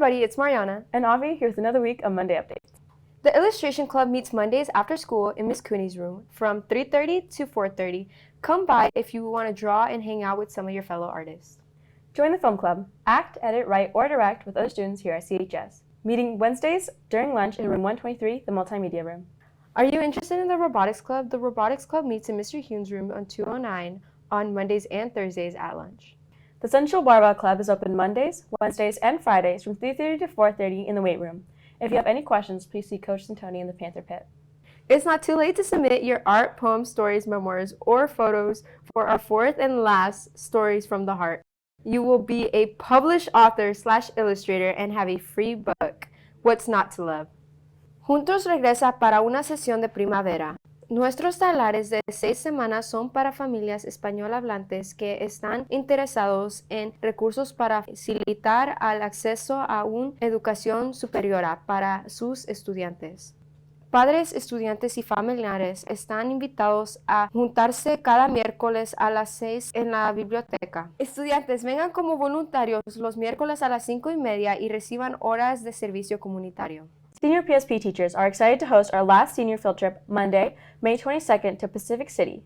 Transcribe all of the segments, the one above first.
everybody, it's Mariana. And Avi here with another week of Monday Updates. The Illustration Club meets Mondays after school in Miss Cooney's room from 3:30 to 4:30. Come by if you want to draw and hang out with some of your fellow artists. Join the film club. Act, edit, write, or direct with other students here at CHS. Meeting Wednesdays during lunch in room 123, the multimedia room. Are you interested in the Robotics Club? The Robotics Club meets in Mr. Hume's room on 209 on Mondays and Thursdays at lunch. The Central Barbell Club is open Mondays, Wednesdays, and Fridays from 3:30 to 4:30 in the weight room. If you have any questions, please see Coach Santoni in the Panther Pit. It's not too late to submit your art, poems, stories, memoirs, or photos for our fourth and last Stories from the Heart. You will be a published author/illustrator and have a free book, What's Not to Love. Juntos regresa para una sesión de primavera. Nuestros talleres de 6 semanas son para familias español-hablantes que están interesados en recursos para facilitar el acceso a una educación superior para sus estudiantes. Padres, estudiantes y familiares están invitados a juntarse cada miércoles a las 6 en la biblioteca. Estudiantes, vengan como voluntarios los miércoles a las 5:30 y reciban horas de servicio comunitario. Senior PSP teachers are excited to host our last senior field trip Monday, May 22nd to Pacific City.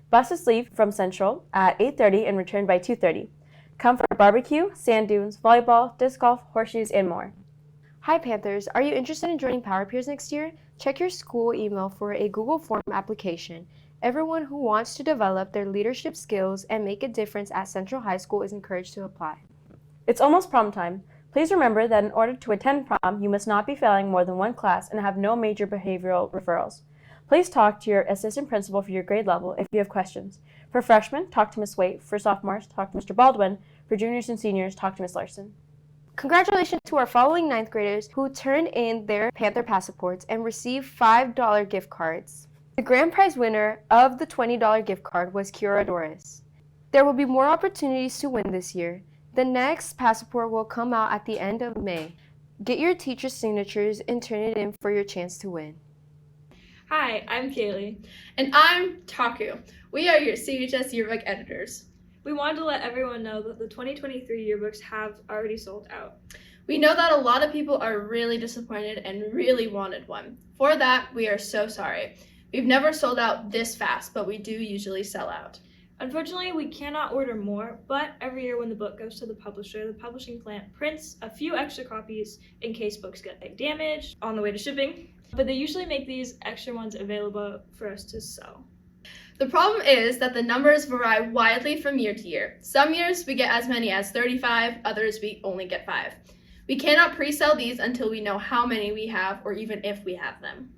Buses leave from Central at 8:30 and return by 2:30. Come for barbecue, sand dunes, volleyball, disc golf, horseshoes, and more. Hi Panthers, are you interested in joining Power Peers next year? Check your school email for a Google Form application. Everyone who wants to develop their leadership skills and make a difference at Central High School is encouraged to apply. It's almost prom time. Please remember that in order to attend prom, you must not be failing more than one class and have no major behavioral referrals. Please talk to your assistant principal for your grade level if you have questions. For freshmen, talk to Ms. Waite. For sophomores, talk to Mr. Baldwin. For juniors and seniors, talk to Ms. Larson. Congratulations to our following 9th graders who turned in their Panther passports and received $5 gift cards. The grand prize winner of the $20 gift card was Kiora Doris. There will be more opportunities to win this year. The next passport will come out at the end of May. Get your teacher's signatures and turn it in for your chance to win. Hi, I'm Kaylee. And I'm Taku. We are your CHS yearbook editors. We wanted to let everyone know that the 2023 yearbooks have already sold out. We know that a lot of people are really disappointed and really wanted one. For that, we are so sorry. We've never sold out this fast, but we do usually sell out. Unfortunately, we cannot order more, but every year when the book goes to the publisher, the publishing plant prints a few extra copies in case books get damaged on the way to shipping. But they usually make these extra ones available for us to sell. The problem is that the numbers vary widely from year to year. Some years we get as many as 35, others we only get 5. We cannot pre-sell these until we know how many we have or even if we have them.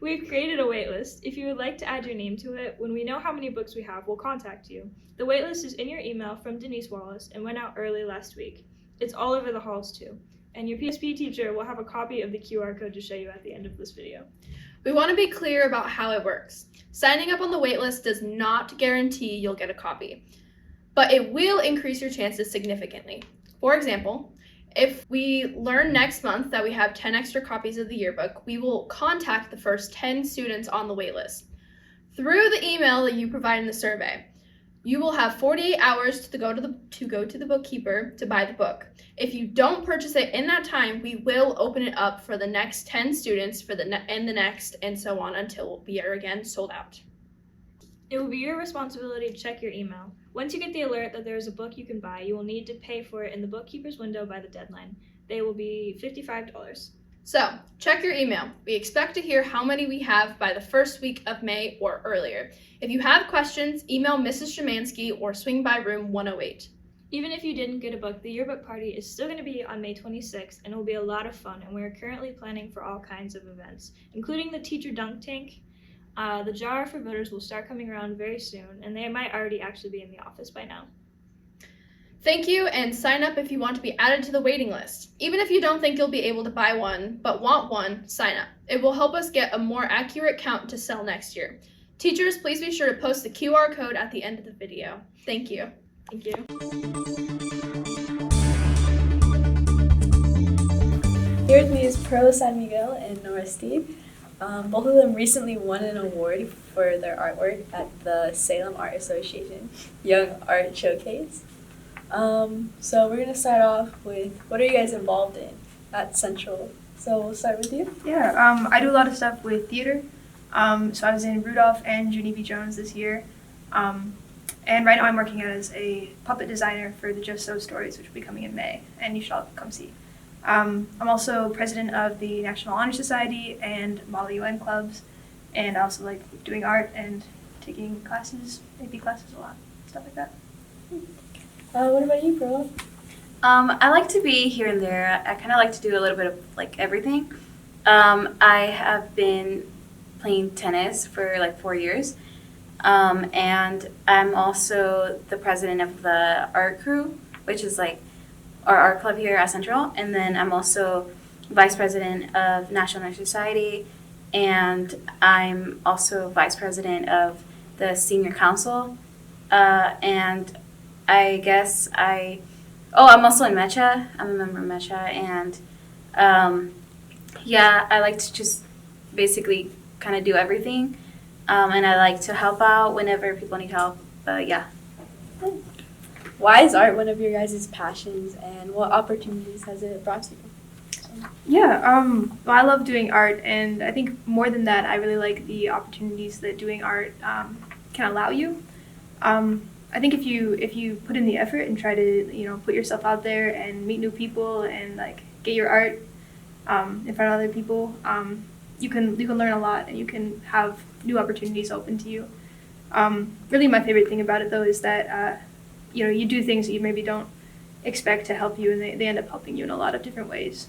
We've created a waitlist. If you would like to add your name to it, when we know how many books we have, we'll contact you. The waitlist is in your email from Denise Wallace and went out early last week. It's all over the halls too. And your PSP teacher will have a copy of the QR code to show you at the end of this video. We want to be clear about how it works. Signing up on the waitlist does not guarantee you'll get a copy, but it will increase your chances significantly. For example, if we learn next month that we have 10 extra copies of the yearbook, we will contact the first 10 students on the waitlist. Through the email that you provide in the survey, you will have 48 hours to go to the bookkeeper to buy the book. If you don't purchase it in that time, we will open it up for the next 10 students for the next, and so on until we are again sold out. It will be your responsibility to check your email. Once you get the alert that there is a book you can buy, you will need to pay for it in the bookkeeper's window by the deadline. They will be $55. So, check your email. We expect to hear how many we have by the first week of May or earlier. If you have questions, email Mrs. Shemansky or swing by room 108. Even if you didn't get a book, the yearbook party is still going to be on May 26th and it will be a lot of fun, and we are currently planning for all kinds of events, including the teacher dunk tank. The jar for voters will start coming around very soon, and they might already actually be in the office by now. Thank you, and sign up if you want to be added to the waiting list. Even if you don't think you'll be able to buy one, but want one, sign up. It will help us get a more accurate count to sell next year. Teachers, please be sure to post the QR code at the end of the video. Thank you. Thank you. Here with me is Pearl San Miguel and Nora Steve. Both of them recently won an award for their artwork at the Salem Art Association Young Art Showcase. So we're gonna start off with what are you guys involved in at Central? So we'll start with you. Yeah, I do a lot of stuff with theater. So I was in Rudolph and Junie B. Jones this year. And right now I'm working as a puppet designer for the Just So stories, which will be coming in May, and you should all come see. I'm also president of the National Honor Society and Model UN clubs, and I also like doing art and taking classes, AP classes a lot, stuff like that. What about you, Pearl? I like to be here and there. I kind of like to do a little bit of like everything. I have been playing tennis for like 4 years. And I'm also the president of the art crew, which is like our art club here at Central. And then I'm also vice president of National Honor Society. And I'm also vice president of the senior council. And I guess I'm also in Mecha. I'm a member of Mecha. And yeah, I like to just basically kind of do everything. And I like to help out whenever people need help. Yeah. Why is art one of your guys' passions, and what opportunities has it brought to you? Yeah, well, I love doing art, and I think more than that, I really like the opportunities that doing art can allow you. I think if you put in the effort and try to put yourself out there and meet new people and like get your art in front of other people, you can learn a lot and you can have new opportunities open to you. Really, my favorite thing about it though is that you do things that you maybe don't expect to help you, and they end up helping you in a lot of different ways.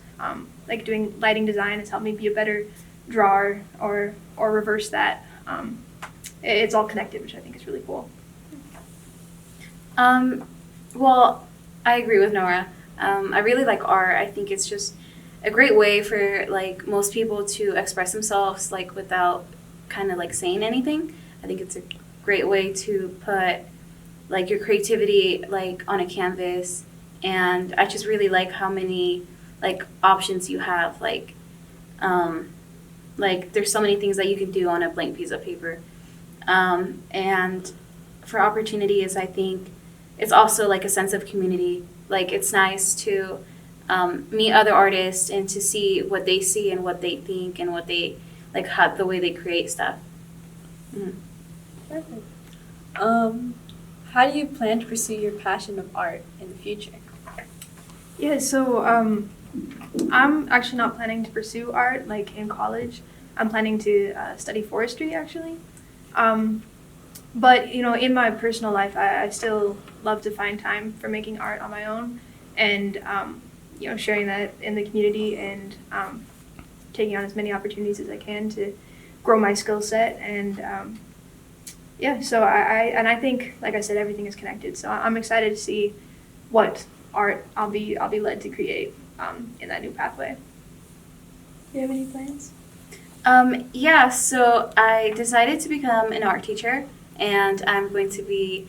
Like doing lighting design has helped me be a better drawer, or reverse that. It's all connected, which I think is really cool. Well, I agree with Nora. I really like art. I think it's just a great way for like most people to express themselves like without kind of like saying anything. I think it's a great way to put like your creativity like on a canvas, and I just really like how many like options you have, like there's so many things that you can do on a blank piece of paper. And for opportunities, I think it's also like a sense of community. Like it's nice to meet other artists and to see what they see and what they think and what they like, how the way they create stuff. Perfect. How do you plan to pursue your passion of art in the future? Yeah, so I'm actually not planning to pursue art like in college. I'm planning to study forestry actually. But in my personal life, I still love to find time for making art on my own, and sharing that in the community, and taking on as many opportunities as I can to grow my skill set. And so I think, like I said, everything is connected. So I'm excited to see what art I'll be led to create in that new pathway. Do you have any plans? Yeah, so I decided to become an art teacher, and I'm going to be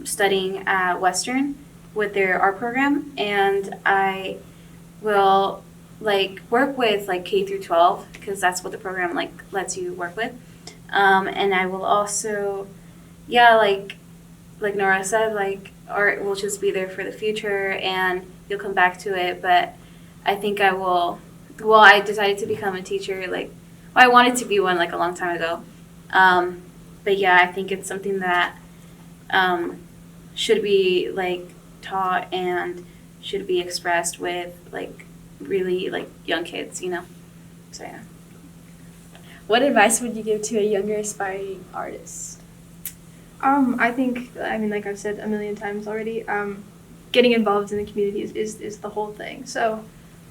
studying at Western with their art program, and I will like work with like K through 12 because that's what the program like lets you work with. And I will also, like Nora said, like art will just be there for the future and you'll come back to it. But I think I will, I decided to become a teacher, I wanted to be one like a long time ago. But yeah, I think it's something that should be like taught and should be expressed with like really like young kids, So yeah. What advice would you give to a younger aspiring artist? I think, like I've said a million times already, getting involved in the community is the whole thing. So,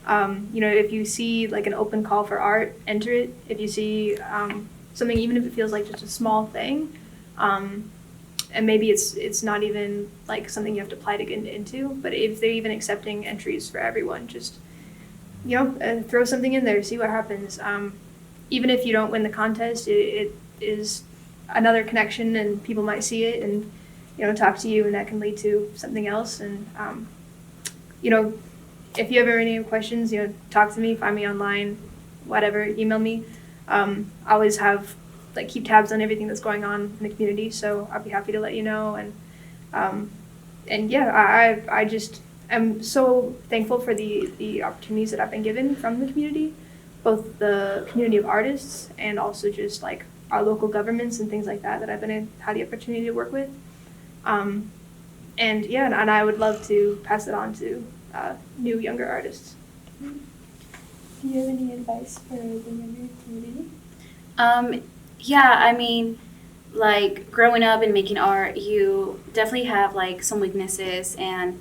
if you see like an open call for art, enter it. If you see something, even if it feels like just a small thing, and maybe it's not even like something you have to apply to get into, but if they're even accepting entries for everyone, just throw something in there, see what happens. Even if you don't win the contest, it is another connection, and people might see it and talk to you, and that can lead to something else. And if you ever have any questions, talk to me, find me online, whatever, email me. I always have keep tabs on everything that's going on in the community, so I'll be happy to let you know. And yeah, I just am so thankful for the opportunities that I've been given from the community, both the community of artists and also just like our local governments and things like that I've had the opportunity to work with. And yeah, and I would love to pass it on to new younger artists. Do you have any advice for the younger community? Yeah, I mean, like growing up and making art, you definitely have like some weaknesses and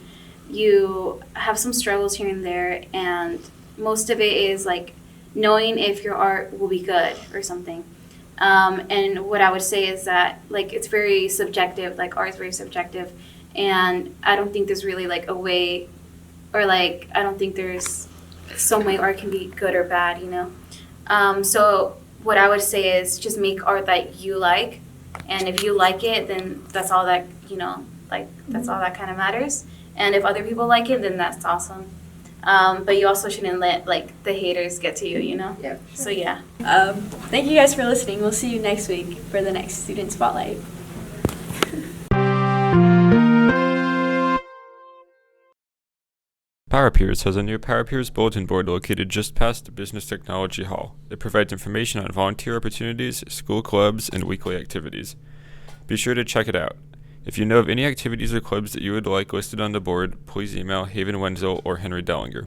you have some struggles here and there, and most of it is like knowing if your art will be good or something. And what I would say is that like it's very subjective, like art is very subjective, and I don't think there's really like a way, or like I don't think there's some way art can be good or bad, you know. So what I would say is just make art that you like, and if you like it, then that's all that, you know, like that's all that kind of matters. And if other people like it, then that's awesome. But you also shouldn't let like the haters get to you, you know. Yeah. So yeah. Thank you guys for listening. We'll see you next week for the next Student Spotlight. PowerPeers has a new PowerPeers bulletin board located just past the Business Technology Hall. It provides information on volunteer opportunities, school clubs, and weekly activities. Be sure to check it out. If you know of any activities or clubs that you would like listed on the board, please email Haven Wenzel or Henry Dellinger.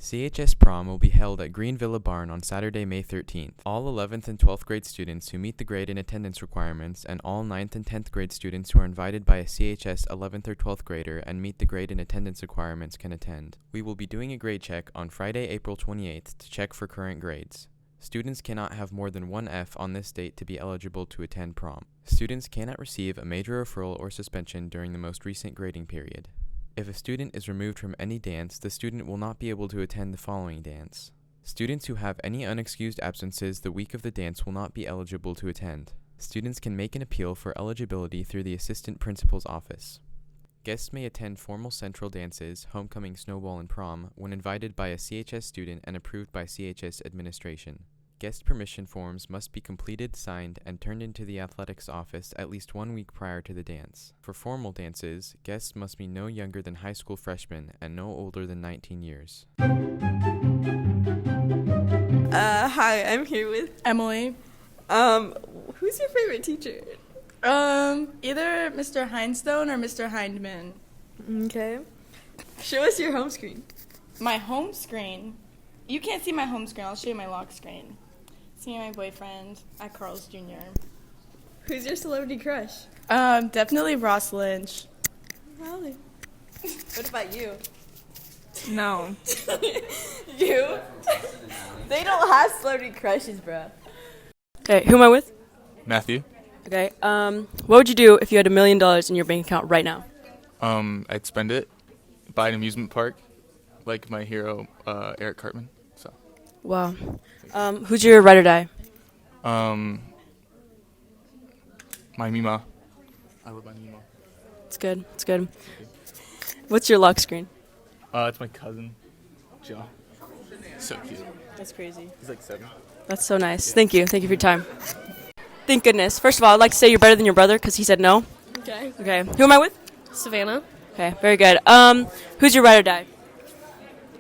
CHS Prom will be held at Green Villa Barn on Saturday, May 13th. All 11th and 12th grade students who meet the grade and attendance requirements and all 9th and 10th grade students who are invited by a CHS 11th or 12th grader and meet the grade and attendance requirements can attend. We will be doing a grade check on Friday, April 28th to check for current grades. Students cannot have more than one F on this date to be eligible to attend prom. Students cannot receive a major referral or suspension during the most recent grading period. If a student is removed from any dance, the student will not be able to attend the following dance. Students who have any unexcused absences the week of the dance will not be eligible to attend. Students can make an appeal for eligibility through the assistant principal's office. Guests may attend formal central dances, homecoming, snowball, and prom when invited by a CHS student and approved by CHS administration. Guest permission forms must be completed, signed, and turned into the athletics office at least 1 week prior to the dance. For formal dances, guests must be no younger than high school freshmen and no older than 19 years. Hi, I'm here with Emily. Who's your favorite teacher? Either Mr. Hindstone or Mr. Hindman. Okay. Show us your home screen. My home screen? You can't see my home screen. I'll show you my lock screen. It's me and my boyfriend at Carl's Jr. Who's your celebrity crush? Definitely Ross Lynch. Really? What about you? No. You? They don't have celebrity crushes, bro. Okay, who am I with? Matthew. Okay, what would you do if you had $1 million in your bank account right now? I'd spend it, buy an amusement park, like my hero, Eric Cartman. So. Wow. Who's your ride or die? My Mima. I love my Mima. It's good. It's good. What's your lock screen? It's my cousin, John. So cute. That's crazy. He's like 7. That's so nice. Yeah. Thank you. Thank you for your time. Thank goodness. First of all, I'd like to say you're better than your brother because he said no. Okay. Okay. Who am I with? Savannah. Okay. Very good. Who's your ride or die?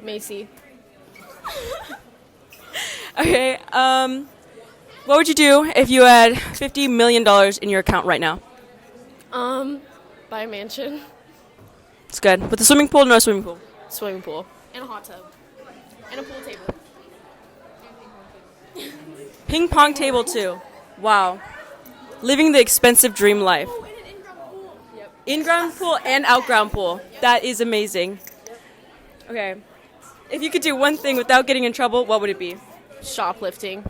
Macy. Okay. What would you do if you had $50 million in your account right now? Buy a mansion. It's good. With a swimming pool or no swimming pool? Swimming pool. And a hot tub. And a pool table. Ping pong table too. Wow. Living the expensive dream life. Oh, and an in-ground pool. Yep. In-ground pool and out-ground pool. Yep. That is amazing. Okay. If you could do one thing without getting in trouble, what would it be? Shoplifting.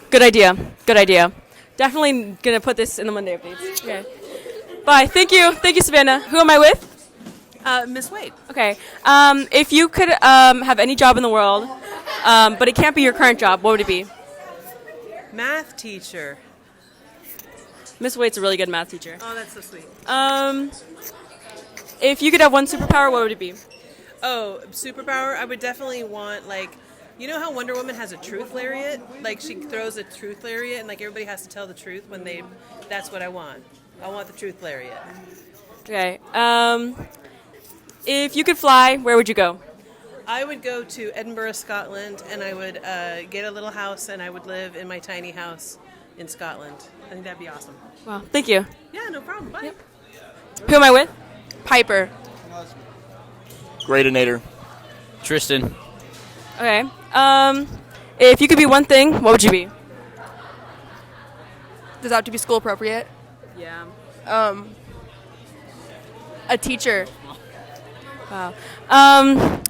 Good idea. Good idea. Definitely gonna put this in the Monday updates. Okay. Bye. Thank you. Thank you, Savannah. Who am I with? Miss Wade. Okay. If you could have any job in the world, but it can't be your current job, what would it be? Math teacher. Miss Wade's a really good math teacher. Oh, that's so sweet. If you could have one superpower, what would it be? Oh, superpower, I would definitely want, You know how Wonder Woman has a truth lariat? Like she throws a truth lariat and like everybody has to tell the truth when they, that's what I want. I want the truth lariat. Okay. If you could fly, where would you go? I would go to Edinburgh, Scotland, and I would get a little house and I would live in my tiny house in Scotland. I think that'd be awesome. Wow. Thank you. Yeah, no problem. Bye. Who am I with? Piper. Gradinator. Tristan. Okay. If you could be one thing, what would you be? Does that have to be school appropriate? Yeah. A teacher. Wow.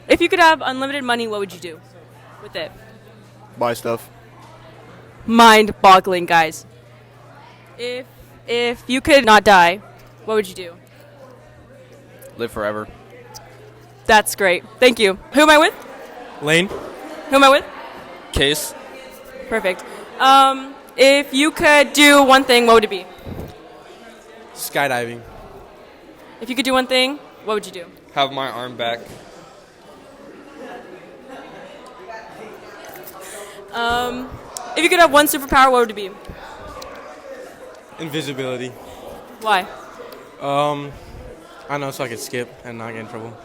If you could have unlimited money, what would you do with it? Buy stuff. Mind-boggling, guys. If you could not die, what would you do? Live forever. That's great. Thank you. Who am I with? Lane. Who am I with? Case. Perfect. If you could do one thing, what would it be? Skydiving. If you could do one thing, what would you do? Have my arm back. If you could have one superpower, what would it be? Invisibility. Why? I know, so I could skip and not get in trouble.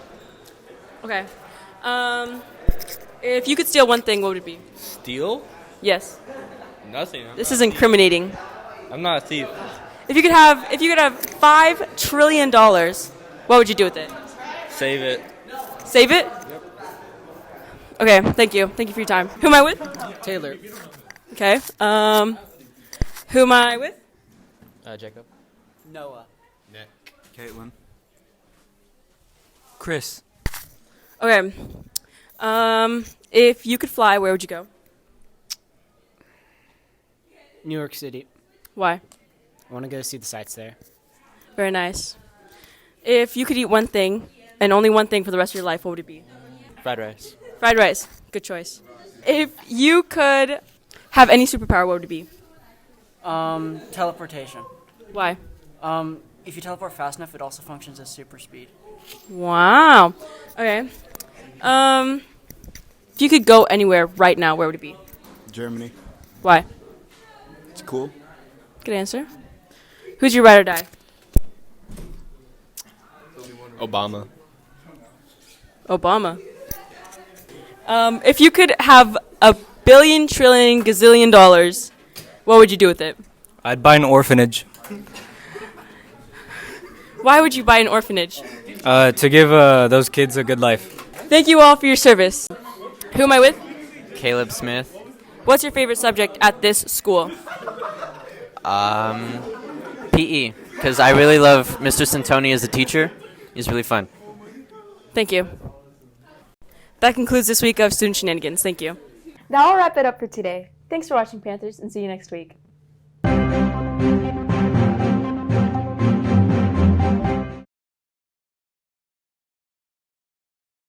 Okay. If you could steal one thing, what would it be? Steal? Yes. Nothing. This is incriminating. I'm not a thief. If you could have $5 trillion, what would you do with it? Save it. Save it? Yep. Okay, thank you. Thank you for your time. Who am I with? Taylor. Okay. Who am I with? Jacob. Noah. Nick. Caitlin. Chris. Okay. If you could fly, where would you go? New York City. Why? I want to go see the sights there. Very nice. If you could eat one thing, and only one thing for the rest of your life, what would it be? Fried rice. Fried rice. Good choice. If you could have any superpower, what would it be? Teleportation. Why? If you teleport fast enough, it also functions as super speed. Wow. Okay. If you could go anywhere right now, where would it be? Germany. Why? It's cool. Good answer. Who's your ride or die? Obama. Obama. If you could have $1 billion, trillion, gazillion dollars, what would you do with it? I'd buy an orphanage. Why would you buy an orphanage? To give those kids a good life. Thank you all for your service. Who am I with? Caleb Smith. What's your favorite subject at this school? PE. Because I really love Mr. Santoni as a teacher. He's really fun. Thank you. That concludes this week of Student Shenanigans. Thank you. That will wrap it up for today. Thanks for watching, Panthers, and see you next week.